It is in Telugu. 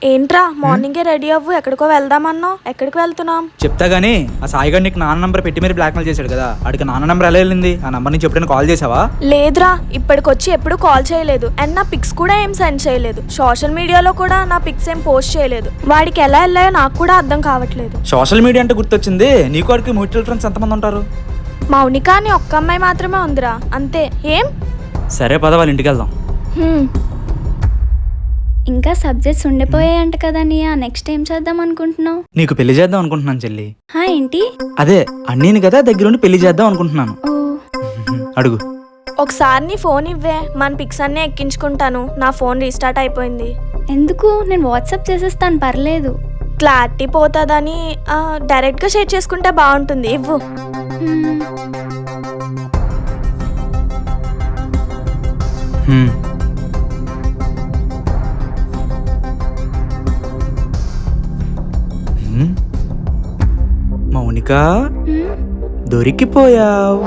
ఏంట్రా మార్నింగే రెడీ అవ్వు, ఎక్కడికో వెళ్దామన్నావు. ఎక్కడికి వెళ్తున్నాం? చెప్తా గానీ ఆ సాయిగాడు నీకు నాన్న నంబర్ పెట్టి మీరు బ్లాక్మెయిల్ చేశాడు కదా, అడిగి నాన్న నంబర్ ఎలా వెళ్ళింది? ఆ నంబర్ నుంచి ఎప్పుడైనా కాల్ చేసావా? లేదురా, ఇప్పటికొచ్చి ఎప్పుడు కాల్ చేయలేదు. అండ్ నా పిక్స్ కూడా ఏం సెండ్ చేయలేదు. సోషల్ మీడియాలో కూడా నా పిక్స్ ఏం పోస్ట్ చేయలేదు. వాడికి ఎలా వెళ్ళాయో నాకు కూడా అర్థం కావట్లేదు. సోషల్ మీడియా అంటే గుర్తొచ్చింది, నీకు వాడికి మ్యూచువల్ ఫ్రెండ్స్ ఎంతమంది ఉంటారు? మౌనిక అని ఒక్క అమ్మాయి మాత్రమే ఉందిరా, అంతే. ఏం? సరే పద, వాళ్ళ ఇంటికి వెళ్దాం. ఇంకా సబ్జెక్ట్స్ ఉండిపోయాయంట కదా నీయా, నెక్స్ట్ ఏం చేద్దాం అనుకుంటున్నావు? నీకు పెళ్లి చేద్దాం అనుకుంటున్నాను చెల్లి. ఏంటి? అదే అన్నీని కదా దగ్గరుండి పెళ్లి చేద్దాం అనుకుంటున్నాను. అడుగు. ఒకసారి నీ ఫోన్ ఇవ్వే, మన పిక్స్ అన్నీ ఎక్కించుకుంటాను. నా ఫోన్ రీస్టార్ట్ అయిపోయింది. ఎందుకు? నేను వాట్సాప్ చేసేస్తాను, పర్లేదు. క్లారిటీ పోతుందని డైరెక్ట్గా షేర్ చేసుకుంటే బాగుంటుంది. ఇవ్వు. మౌనిక, దొరికిపోయావు.